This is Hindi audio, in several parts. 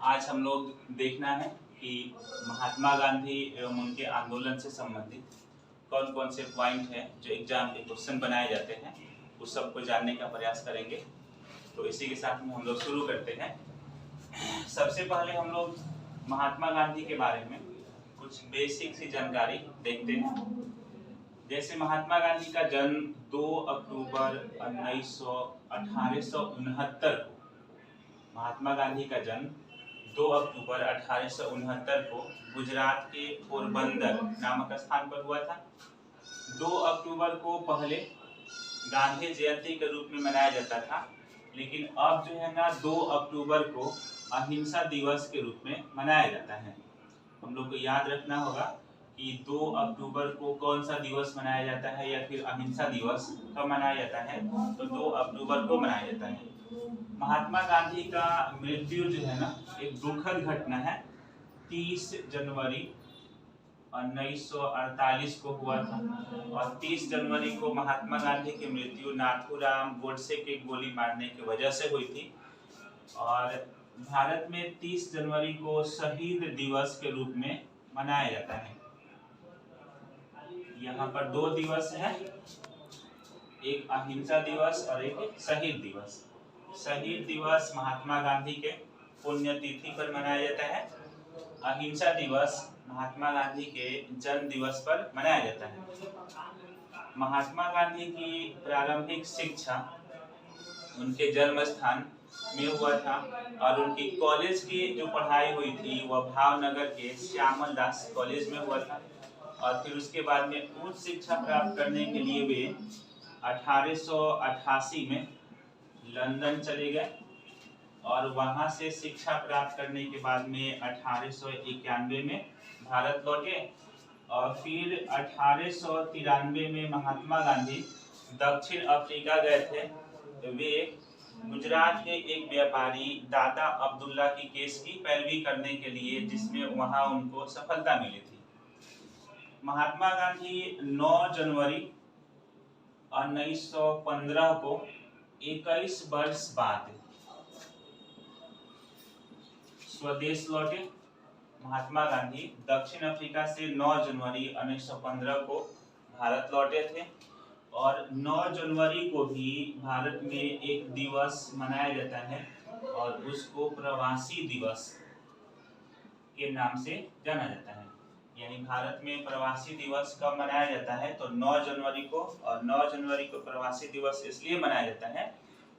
आज हम लोग देखना है कि महात्मा गांधी एवं उनके आंदोलन से संबंधित कौन कौन से पॉइंट हैं जो एग्जाम के क्वेश्चन बनाए जाते हैं, उस सब को जानने का प्रयास करेंगे। तो इसी के साथ में हम लोग शुरू करते हैं। सबसे पहले हम लोग महात्मा गांधी के बारे में कुछ बेसिक सी जानकारी देखते हैं। जैसे महात्मा गांधी का जन्म 2 अक्टूबर 1869 को, महात्मा गांधी का जन्म 2 अक्टूबर 1869 को गुजरात के पोरबंदर नामक स्थान पर हुआ था। 2 अक्टूबर को पहले गांधी जयंती के रूप में मनाया जाता था, लेकिन अब जो है ना 2 अक्टूबर को अहिंसा दिवस के रूप में मनाया जाता है। हम लोग को याद रखना होगा कि 2 अक्टूबर को कौन सा दिवस मनाया जाता है या फिर अहिंसा दिवस कब मनाया जाता है, तो 2 अक्टूबर को मनाया जाता है। महात्मा गांधी का मृत्यु जो है ना एक दुखद घटना है। 30 जनवरी 1948 को हुआ था और 30 जनवरी को महात्मा गांधी की मृत्यु नाथूराम गोडसे के गोली मारने की वजह से हुई थी। और भारत में 30 जनवरी को शहीद दिवस के रूप में मनाया जाता है। यहाँ पर 2 दिवस हैं, एक अहिंसा दिवस और एक शहीद दिवस। शहीद दिवस महात्मा गांधी के पुण्यतिथि पर मनाया जाता है। अहिंसा दिवस महात्मा गांधी के जन्म दिवस पर मनाया जाता है। महात्मा गांधी की प्रारंभिक शिक्षा उनके जन्म स्थान में हुआ था और उनकी कॉलेज की जो पढ़ाई हुई थी वह भावनगर के श्यामल दास कॉलेज में हुआ था। और फिर उसके बाद में उच्च शिक्षा प्राप्त करने के लिए वे 1888 में लंदन चले गए और वहां से शिक्षा प्राप्त करने के बाद में 1891 में भारत लौटे और फिर 1893 में महात्मा गांधी दक्षिण अफ्रीका गए थे। वे गुजरात के एक व्यापारी दादा अब्दुल्ला की केस की पैरवी करने के लिए, जिसमें वहां उनको सफलता मिली थी। महात्मा गांधी 9 जनवरी 1915 को 21 वर्ष बाद स्वदेश लौटे। महात्मा गांधी दक्षिण अफ्रीका से 9 जनवरी 1915 को भारत लौटे थे और 9 जनवरी को भी भारत में एक दिवस मनाया जाता है और उसको प्रवासी दिवस के नाम से जाना जाता है। यानी भारत में प्रवासी दिवस कब मनाया जाता है, तो 9 जनवरी को। और 9 जनवरी को प्रवासी दिवस इसलिए मनाया जाता है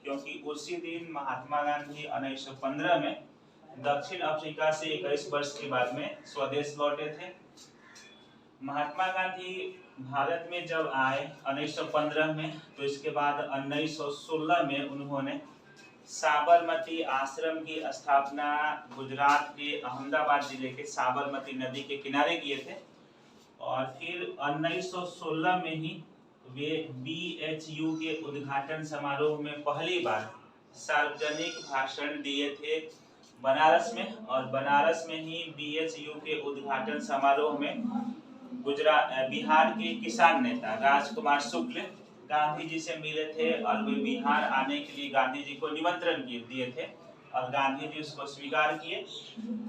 क्योंकि उसी दिन महात्मा गांधी 1915 में दक्षिण अफ्रीका से 21 वर्ष के बाद में स्वदेश लौटे थे। महात्मा गांधी भारत में जब आए 1915 में, तो इसके बाद 1916 में उन्होंने साबरमती आश्रम की स्थापना गुजरात के अहमदाबाद जिले के साबरमती नदी के किनारे किए थे। और फिर 1916 में ही वे BHU के उद्घाटन समारोह में पहली बार सार्वजनिक भाषण दिए थे बनारस में। और बनारस में ही BHU के उद्घाटन समारोह में बिहार के किसान नेता राजकुमार शुक्ल गांधी जी से मिले थे और वे बिहार आने के लिए गांधी जी को निमंत्रण दिए थे और गांधी जी उसको स्वीकार किए।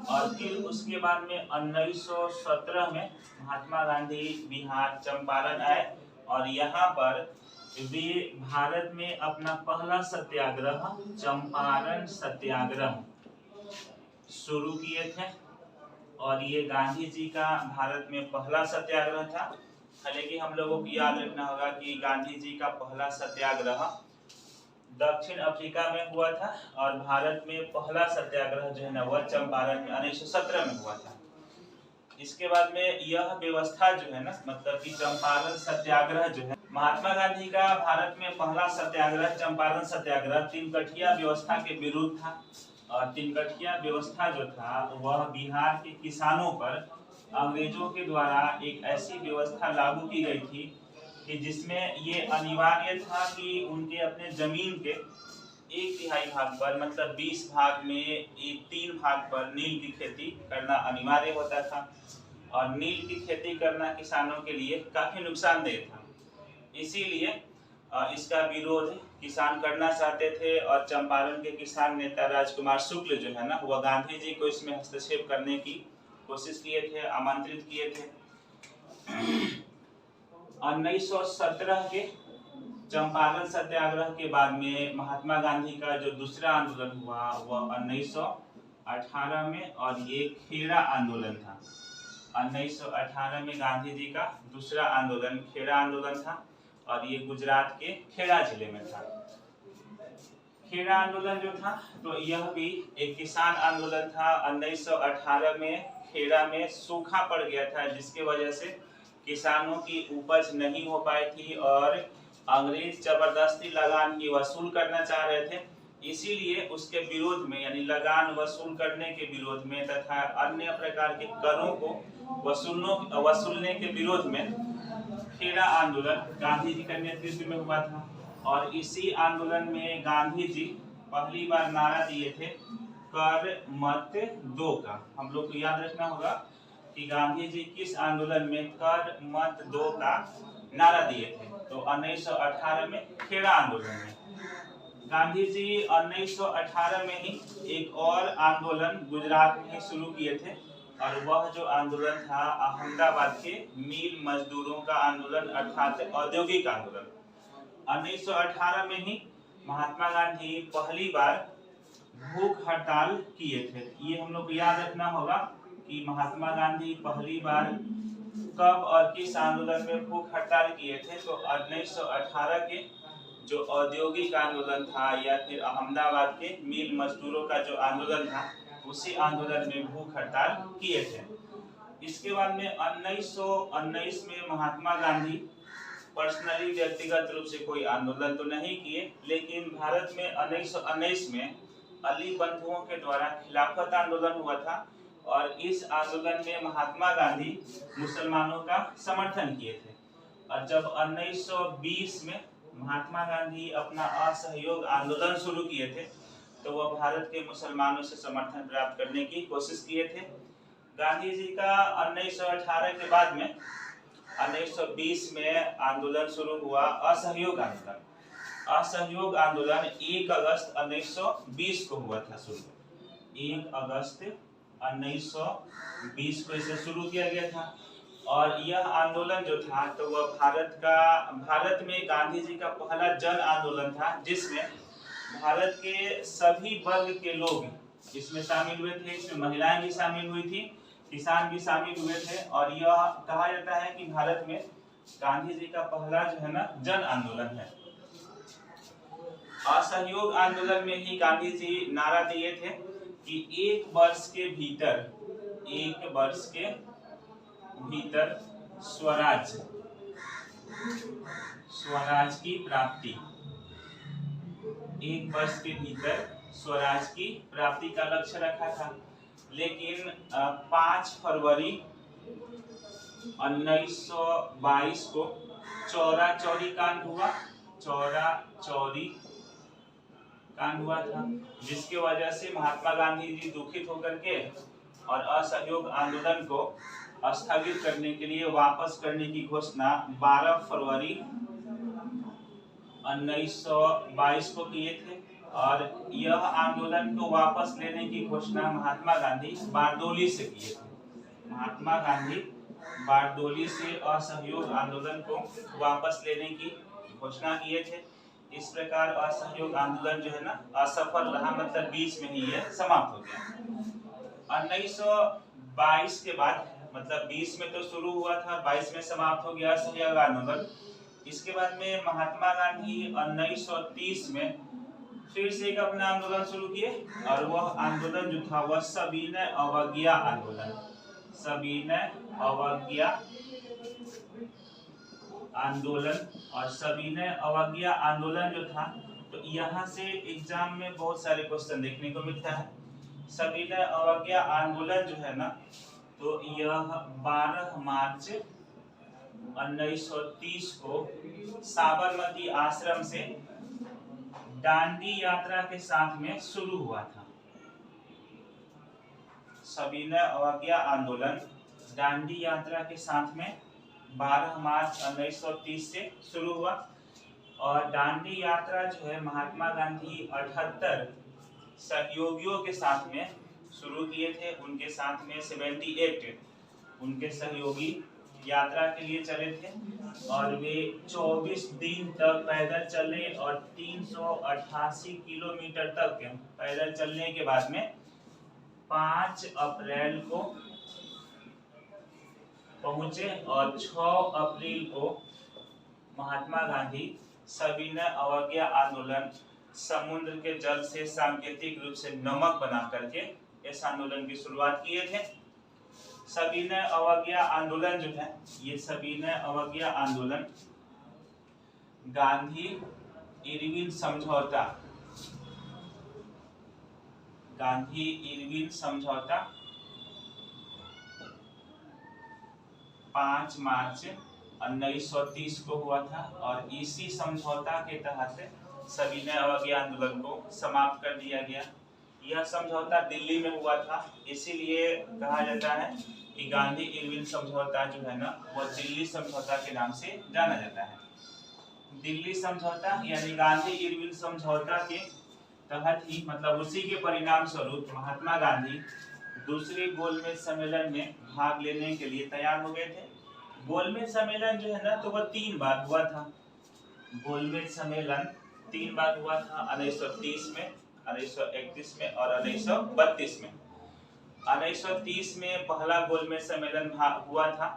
और फिर उसके बाद में 1917 में महात्मा गांधी बिहार चंपारण आए और यहाँ पर वे भारत में अपना पहला सत्याग्रह चंपारण सत्याग्रह शुरू किए थे। और ये गांधी जी का भारत में पहला सत्याग्रह था। हालांकि हम लोगों को याद रखना होगा कि गांधी जी का पहला सत्याग्रह दक्षिण अफ्रीका में हुआ था और भारत में पहला सत्याग्रह जो है ना वह चंपारण में 1917 में हुआ था। इसके बाद में यह व्यवस्था जो है ना, मतलब कि चंपारण सत्याग्रह जो है, महात्मा गांधी का भारत में पहला सत्याग्रह चंपारण सत्याग्रह तीनकठिया व्यवस्था के विरुद्ध था। और तीनकठिया व्यवस्था जो था वह बिहार के किसानों पर अंग्रेजों के द्वारा एक ऐसी व्यवस्था लागू की गई थी कि जिसमें ये अनिवार्य था कि उनके अपने जमीन के 1/3 भाग पर, मतलब 20 भाग में 3 भाग पर नील की खेती करना अनिवार्य होता था। और नील की खेती करना किसानों के लिए काफी नुकसानदेह था। इसीलिए इसका विरोध किसान करना चाहते थे और चंपारण के किसान नेता राजकुमार शुक्ल जो है ना, वह गांधी जी को इसमें हस्तक्षेप करने की कोशिश किए थे, आमंत्रित किए थे। 1917 के चंपारण सत्याग्रह के बाद में महात्मा गांधी का जो दूसरा आंदोलन हुआ वह 1918 में, और ये खेड़ा आंदोलन था। 1918 में गांधी जी का दूसरा आंदोलन खेड़ा आंदोलन था, और ये गुजरात के खेड़ा जिले में था। खेड़ा आंदोलन जो था तो यह भी एक किसान आंदोलन था। 1918 में खेड़ा में सूखा पड़ गया था, जिसके वजह से किसानों की उपज नहीं हो पाई थी और अंग्रेज जबरदस्ती लगान की वसूल करना चाह रहे थे। इसीलिए उसके विरोध में, यानी लगान वसूल करने के विरोध में तथा अन्य प्रकार के करों को वसूलने के विरोध में खेड़ा आंदोलन गांधी जी के नेतृत्व में हुआ था। और इसी आंदोलन में गांधी जी पहली बार नारा दिए थे कर मत दो का। हम लोग को याद रखना होगा कि गांधी जी किस आंदोलन में कर मत दो का नारा दिए थे, तो 1918 में खेड़ा आंदोलन में। गांधी जी 1918 में ही एक और आंदोलन गुजरात में ही शुरू किए थे, और वह जो आंदोलन था अहमदाबाद के मिल मजदूरों का आंदोलन, अर्थात औद्योगिक आंदोलन। 1918 में ही महात्मा गांधी पहली बार भूख हड़ताल किए थे। ये हम लोग को याद रखना होगा कि महात्मा गांधी पहली बार कब और किस आंदोलन में भूख हड़ताल किए थे, तो 1918 के जो औद्योगिक आंदोलन था या फिर अहमदाबाद के मिल मजदूरों का जो आंदोलन था, उसी आंदोलन में भूख हड़ताल किए थे। इसके बाद में 1919 में महात्मा गांधी पर्सनली व्यक्तिगत रूप से कोई आंदोलन तो नहीं किए, लेकिन भारत में 1919 में अली बंधुओं के द्वारा खिलाफत आंदोलन हुआ था, और इस आंदोलन में महात्मा गांधी मुसलमानों का समर्थन किए थे। और जब 1920 में महात्मा गांधी अपना असहयोग आंदोलन शुरू किए थे, तो वह भारत के मुसलमानों से समर्थन प्राप्त करने की कोशिश किए थे। गांधी जी का 1918 के बाद में 1920 में आंदोलन शुरू हुआ, असहयोग आंदोलन। असहयोग आंदोलन 1 अगस्त 1920 को हुआ था शुरू। 1 अगस्त 1920 को इसे शुरू किया गया था, और यह आंदोलन जो था तो वह भारत में गांधी जी का पहला जन आंदोलन था, जिसमें भारत के सभी वर्ग के लोग इसमें शामिल हुए थे। इसमें महिलाएं भी शामिल हुई थी, किसान भी शामिल हुए थे, और यह कहा जाता है कि भारत में गांधी जी का पहला जो है ना जन आंदोलन है। असहयोग आंदोलन में ही गांधी जी नारा दिए थे कि 1 वर्ष के भीतर स्वराज की प्राप्ति। 1 वर्ष के भीतर स्वराज की प्राप्ति का लक्ष्य रखा था। लेकिन 5 फरवरी 1922 को चौरा चौरी कांड हुआ था, जिसके वजह से महात्मा गांधी जी दुखित होकर के और असहयोग आंदोलन को स्थगित करने के लिए वापस करने की घोषणा 12 फरवरी 1922 को किए थे। और यह आंदोलन को वापस लेने की घोषणा महात्मा गांधी बारडोली से किए थे। महात्मा गांधी बारडोली से असहयोग आंदोलन को वापस लेने की घोषणा किए थे। इस प्रकार असहयोग आंदोलन जो है ना असफल रहा, मतलब बीच में ही यह समाप्त हो गया। 1922 के बाद, मतलब 20 में तो शुरू हुआ था, 22 में समाप्त हो गया असहयोग आंदोलन। इसके बाद में महात्मा गांधी 1930 में फिर से एक अपना आंदोलन शुरू किए, और वह आंदोलन जो था वह सविनय अवज्ञा आंदोलन। सविनय अवज्ञा आंदोलन, और सविनय अवज्ञा आंदोलन जो था तो यहाँ से एग्जाम में बहुत सारे क्वेश्चन देखने को मिलता है। सविनय अवज्ञा आंदोलन जो है ना, तो यह 12 मार्च 1930 को साबरमती आश्रम से दांडी यात्रा के साथ में शुरू हुआ था। सविनय अवज्ञा आंदोलन दांडी यात्रा के साथ में 12 मार्च 1930 से शुरू हुआ, और दांडी यात्रा जो है महात्मा गांधी 78 सहयोगियों के साथ में शुरू किए थे। उनके साथ में 78 उनके सहयोगी यात्रा के लिए चले थे और वे 24 दिन तक पैदल चले और 388 किलोमीटर तक पैदल चलने के बाद में 5 अप्रैल को पहुंचे और 6 अप्रैल को महात्मा गांधी सविनय अवज्ञा आंदोलन समुद्र के जल से सांकेतिक रूप से नमक बना करके इस आंदोलन की शुरुआत किए थे। सविनय अवज्ञा आंदोलन जो है, ये सविनय अवज्ञा आंदोलन गांधी इरविन समझौता, गांधी इरविन समझौता 5 मार्च 1930 को हुआ था और इसी समझौता के तहत सविनय अवज्ञा आंदोलन को समाप्त कर दिया गया। यह समझौता दिल्ली में हुआ था, इसीलिए कहा जाता है कि गांधी इरविन समझौता जो है ना, वो दिल्ली समझौता के नाम से जाना जाता है। दिल्ली समझौता यानी गांधी इरविन समझौता के तहत ही, मतलब उसी के परिणाम स्वरूप महात्मा गांधी दूसरे गोलमेज सम्मेलन में भाग लेने के लिए तैयार हो गए थे। गोलमेज सम्मेलन जो है ना, तो वह 3 बार हुआ था। गोलमेज सम्मेलन 3 बार हुआ था, 1930 में, 1931 में और 1932 में। 1930 में पहला गोलमेज सम्मेलन हुआ था,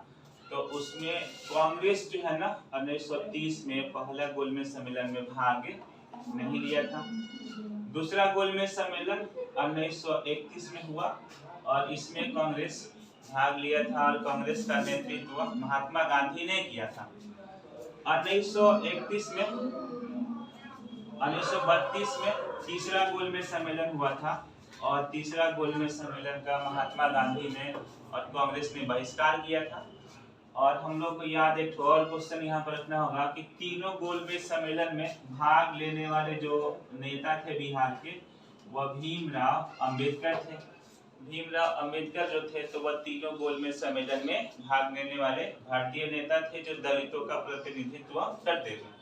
तो उसमें कांग्रेस जो है ना 1930 में पहला गोलमेज सम्मेलन में भाग नहीं लिया था। दूसरा गोलमेज सम्मेलन 1931 में हुआ और इसमें कांग्रेस भाग लिया था और कांग्रेस का नेतृत्व महात्मा गांधी ने किया था। 1931 में 1932 में तीसरा गोलमेज सम्मेलन हुआ था और तीसरा गोलमेज सम्मेलन का महात्मा गांधी ने और कांग्रेस ने बहिष्कार किया था। और हम लोग को याद एक और क्वेश्चन यहाँ पर रखना होगा कि तीनों गोलमेज सम्मेलन में भाग लेने वाले जो नेता थे बिहार के, वह भीमराव अंबेडकर थे। भीमराव अंबेडकर जो थे, तो वह तीनों गोलमेज सम्मेलन में भाग लेने वाले भारतीय नेता थे जो दलितों का प्रतिनिधित्व करते थे।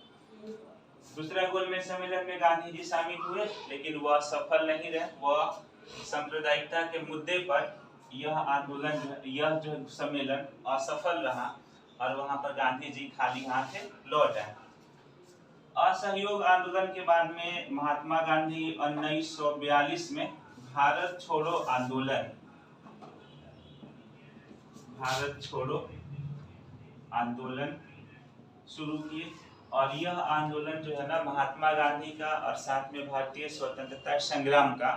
दूसरा गोलमेज सम्मेलन में गांधी जी शामिल हुए, लेकिन वह सफल नहीं रहे। वह सांप्रदायिकता के मुद्दे पर यह आंदोलन, यह जो सम्मेलन असफल रहा और वहां पर गांधी जी खाली हाथ लौट आए। असहयोग आंदोलन के बाद में महात्मा गांधी 1942 में भारत छोड़ो आंदोलन, भारत छोड़ो आंदोलन शुरू किए और यह आंदोलन जो है ना महात्मा गांधी का और साथ में भारतीय स्वतंत्रता संग्राम का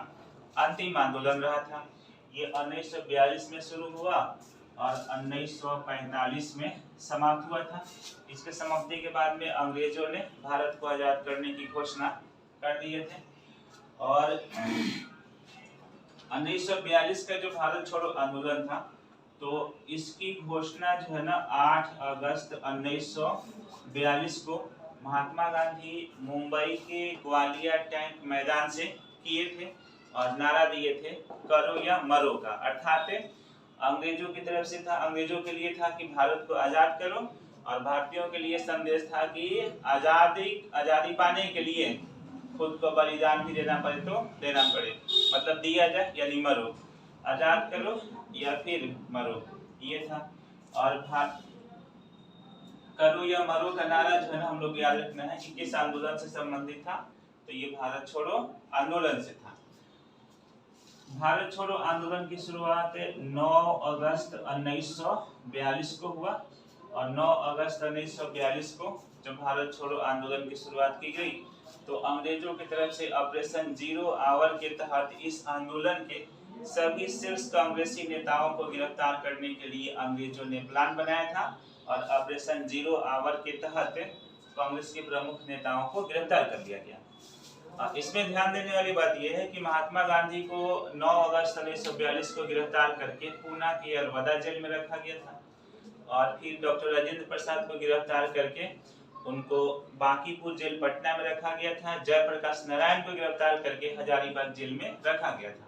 अंतिम आंदोलन रहा था। ये 1942 में शुरू हुआ और 1945 में समाप्त हुआ था। इसके समाप्ति के बाद में अंग्रेजों ने भारत को आजाद करने की घोषणा कर दिए थे और 1942 का जो भारत छोड़ो आंदोलन था, तो इसकी घोषणा जो है ना 8 अगस्त 1942 को महात्मा गांधी मुंबई के ग्वालियर टैंक मैदान से किए थे और नारा दिए थे करो या मरो का। अर्थात अंग्रेजों की तरफ से था, अंग्रेजों के लिए था कि भारत को आजाद करो और भारतीयों के लिए संदेश था कि आजादी पाने के लिए खुद को बलिदान भी देना पड़े तो देना पड़े, मतलब दिया जाए यानी मरो, आजाद करो या फिर मरो, ये था। और करो या मरो का नारा जो है ना हम लोग याद रखना है कि किस आंदोलन से संबंधित था, तो ये भारत छोड़ो आंदोलन से था। भारत छोड़ो आंदोलन की शुरुआत 9 अगस्त 1942 को हुआ और 9 अगस्त 1942 को जब भारत छोड़ो आंदोलन की शुरुआत की गई, तो अंग्रेजों की तरफ से ऑपरेशन जीरो आवर के तहत इस आंदोलन के सभी शीर्ष कांग्रेसी नेताओं को गिरफ्तार करने के लिए अंग्रेजों ने प्लान बनाया था और ऑपरेशन जीरो आवर के तहत कांग्रेस के प्रमुख नेताओं को गिरफ्तार कर लिया गया। इसमें ध्यान देने वाली बात यह है कि महात्मा गांधी को 9 अगस्त 1942 को गिरफ्तार करके पूना की अलवदा जेल में रखा गया था और फिर डॉक्टर राजेंद्र प्रसाद को गिरफ्तार करके उनको बांकीपुर जेल पटना में रखा गया था। जयप्रकाश नारायण को गिरफ्तार करके हजारीबाग जेल में रखा गया था।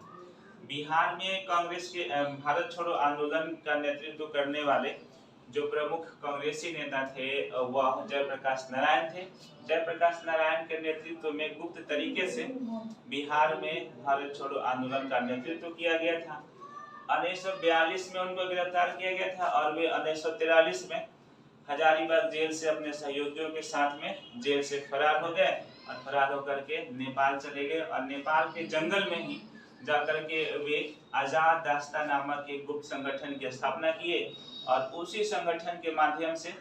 बिहार में कांग्रेस के भारत छोड़ो आंदोलन का नेतृत्व करने वाले जो प्रमुख कांग्रेसी नेता थे वह जयप्रकाश नारायण थे। जयप्रकाश नारायण के नेतृत्व में गुप्त तरीके से बिहार में भारत छोड़ो आंदोलन का नेतृत्व किया गया था। 1942 में उनको गिरफ्तार किया गया था और वे 1943 में हजारीबाग जेल से अपने सहयोगियों के साथ में जेल से फरार हो गए और फरार होकर के नेपाल चले गए और नेपाल के जंगल में ही जाकर के वे आजाद दास्ता नामक एक गुप्त संगठन की स्थापना किए और उसी संगठन के माध्यम से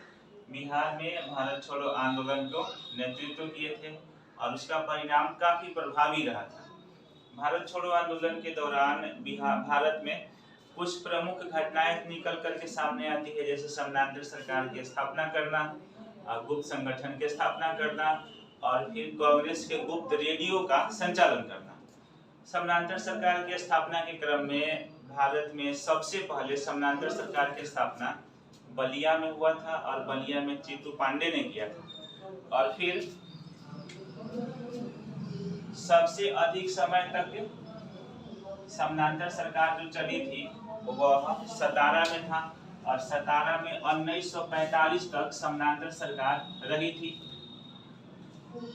बिहार में भारत छोड़ो आंदोलन को नेतृत्व किए थे और उसका परिणाम काफी प्रभावी रहा था। भारत छोड़ो आंदोलन के दौरान भारत में कुछ प्रमुख घटनाएं निकल करके सामने आती है, जैसे समानांतर सरकार की स्थापना करना, गुप्त संगठन की स्थापना करना और फिर कांग्रेस के गुप्त रेडियो का संचालन करना। समानांतर सरकार की स्थापना के क्रम में भारत में सबसे पहले समानांतर सरकार की स्थापना बलिया में हुआ था और बलिया में चीतू पांडे ने किया था और फिर सबसे अधिक समय तक समानांतर सरकार जो चली थी वह सतारा में था और सतारा में 1945 तक समानांतर सरकार रही थी।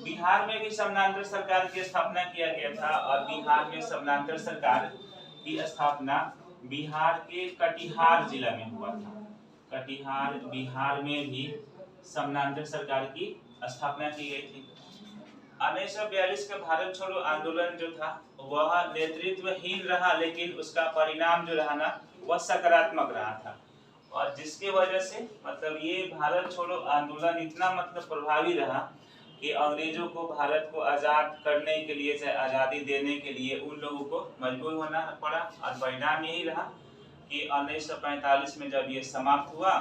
बिहार में भी समानांतर सरकार की स्थापना किया गया था और बिहार में समानांतर सरकार की स्थापना बिहार के कटिहार जिला में हुआ था। कटिहार बिहार में भी समानांतर सरकार की स्थापना की गई थी। 1942 का भारत छोड़ो आंदोलन जो था वह नेतृत्वहीन रहा, लेकिन उसका परिणाम जो रहा ना वह सकारात्मक रहा था और जिसके वजह से मतलब ये भारत छोड़ो आंदोलन इतना मतलब प्रभावी रहा कि अंग्रेजों को भारत को आजाद करने के लिए, चाहे आजादी देने के लिए उन लोगों को मजबूर होना पड़ा और परिणाम यही रहा कि 1945 में जब ये समाप्त हुआ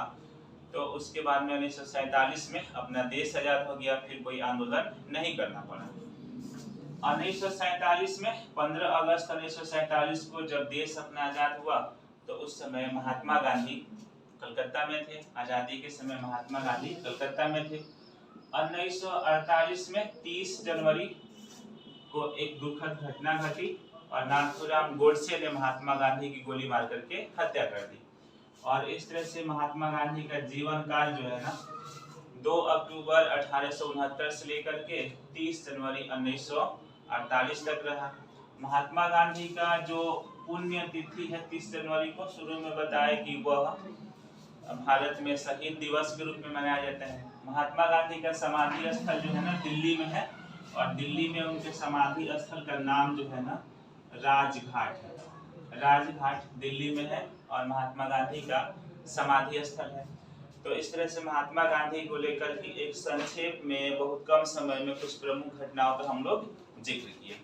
तो उसके बाद में 1947 में अपना देश आजाद हो गया, फिर कोई आंदोलन नहीं करना पड़ा। 1947 में 15 अगस्त 1947 को जब देश अपना आजाद हुआ तो उस समय महात्मा गांधी कलकत्ता में थे। आजादी के समय महात्मा गांधी कलकत्ता में थे। 1948 में 30 जनवरी को एक दुखद घटना घटी और नाथूराम गोडसे ने महात्मा गांधी की गोली मार करके हत्या कर दी और इस तरह से महात्मा गांधी का जीवन काल जो है ना 2 अक्टूबर 1869 से लेकर के 30 जनवरी 1948 तक रहा। महात्मा गांधी का जो पुण्य तिथि है 30 जनवरी को शुरू में बताया कि वह भारत में शहीद दिवस के रूप में मनाया जाता है। महात्मा गांधी का समाधि स्थल जो है ना दिल्ली में है और दिल्ली में उनके समाधि स्थल का नाम जो है ना राजघाट है। राजघाट दिल्ली में है और महात्मा गांधी का समाधि स्थल है। तो इस तरह से महात्मा गांधी को लेकर के एक संक्षेप में बहुत कम समय में कुछ प्रमुख घटनाओं का हम लोग जिक्र किए।